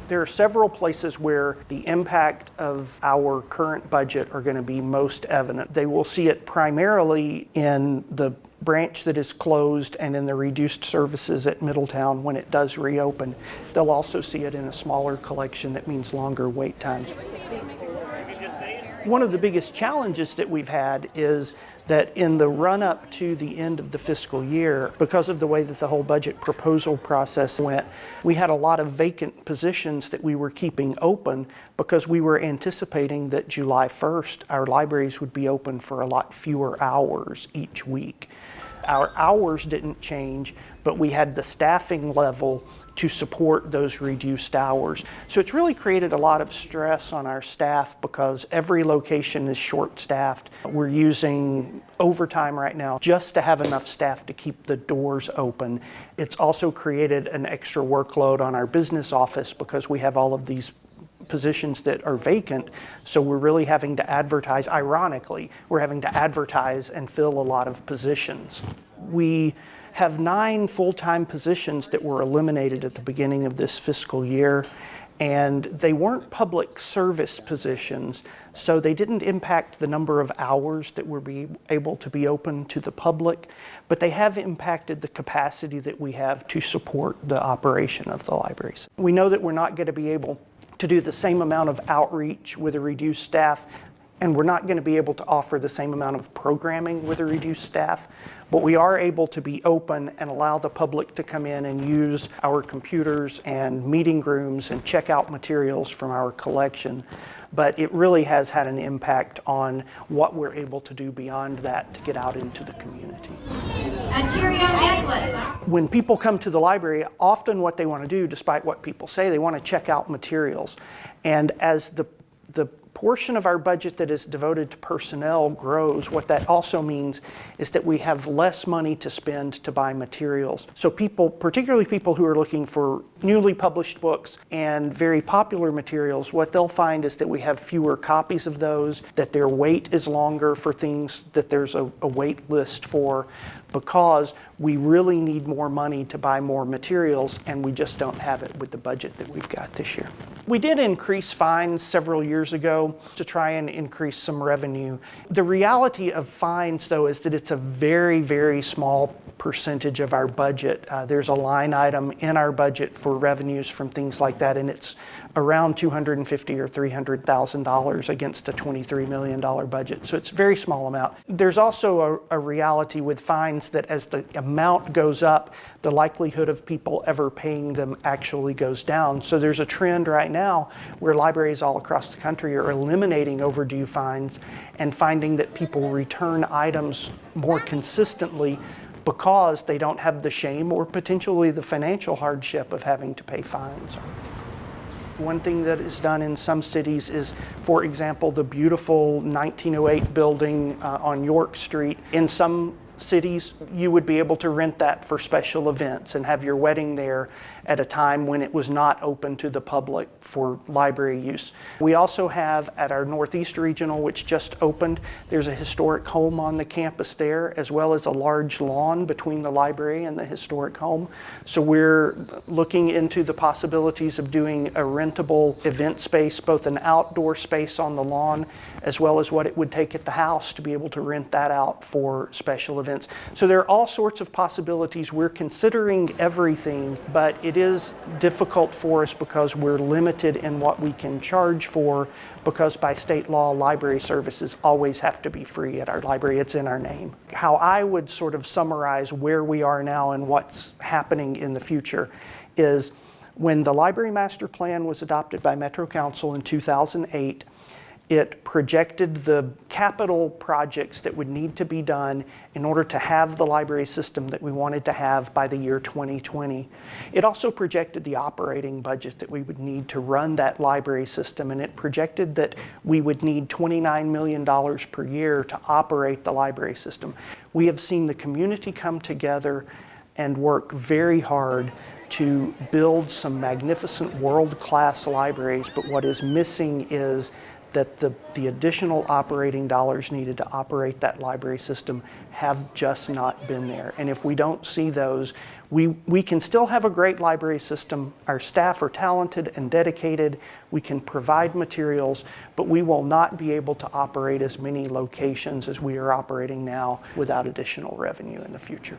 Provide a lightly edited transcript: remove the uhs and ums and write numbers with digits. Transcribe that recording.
There are several places where the impact of our current budget are going to be most evident. They will see it primarily in the branch that is closed and in the reduced services at Middletown when it does reopen. They'll also see it in a smaller collection that means longer wait times. One of the biggest challenges that we've had is that in the run-up to the end of the fiscal year, because of the way that the whole budget proposal process went, we had a lot of vacant positions that we were keeping open because we were anticipating that July 1st, our libraries would be open for a lot fewer hours each week. Our hours didn't change, but we had the staffing level to support those reduced hours. So it's really created a lot of stress on our staff because every location is short-staffed. We're using overtime right now just to have enough staff to keep the doors open. It's also created an extra workload on our business office because we have all of these positions that are vacant, so we're really having to advertise. Ironically, we're having to advertise and fill a lot of positions. We have 9 full-time positions that were eliminated at the beginning of this fiscal year, and they weren't public service positions, so they didn't impact the number of hours that we're able to be open to the public, but they have impacted the capacity that we have to support the operation of the libraries. We know that we're not going to be able to do the same amount of outreach with a reduced staff, and we're not going to be able to offer the same amount of programming with a reduced staff, but we are able to be open and allow the public to come in and use our computers and meeting rooms and check out materials from our collection. But it really has had an impact on what we're able to do beyond that to get out into the community. A Cheerio necklace. When people come to the library, often what they want to do, despite what people say, they want to check out materials. And as the portion of our budget that is devoted to personnel grows, what that also means is that we have less money to spend to buy materials. So people, particularly people who are looking for newly published books and very popular materials, what they'll find is that we have fewer copies of those, that their wait is longer for things that there's a wait list for, because we really need more money to buy more materials, and we just don't have it with the budget that we've got this year. We did increase fines several years ago to try and increase some revenue. The reality of fines, though, is that it's a very, very small percentage of our budget. There's a line item in our budget for revenues from things like that, and it's around $250,000 or $300,000 against a $23 million budget. So it's a very small amount. There's also a reality with fines that as the amount goes up, the likelihood of people ever paying them actually goes down. So there's a trend right now where libraries all across the country are eliminating overdue fines and finding that people return items more consistently because they don't have the shame or potentially the financial hardship of having to pay fines. One thing that is done in some cities is, for example, the beautiful 1908 building on York Street. In some cities, you would be able to rent that for special events and have your wedding there at a time when it was not open to the public for library use. We also have at our Northeast Regional, which just opened, there's a historic home on the campus there, as well as a large lawn between the library and the historic home. So we're looking into the possibilities of doing a rentable event space, both an outdoor space on the lawn, as well as what it would take at the house to be able to rent that out for special events. So there are all sorts of possibilities. We're considering everything, but it is difficult for us because we're limited in what we can charge for, because by state law, library services always have to be free at our library. It's in our name. How I would sort of summarize where we are now and what's happening in the future is when the Library Master Plan was adopted by Metro Council in 2008, it projected the capital projects that would need to be done in order to have the library system that we wanted to have by the year 2020. It also projected the operating budget that we would need to run that library system, and it projected that we would need $29 million per year to operate the library system. We have seen the community come together and work very hard to build some magnificent world-class libraries, but what is missing is that the additional operating dollars needed to operate that library system have just not been there. And if we don't see those, we can still have a great library system. Our staff are talented and dedicated. We can provide materials, but we will not be able to operate as many locations as we are operating now without additional revenue in the future.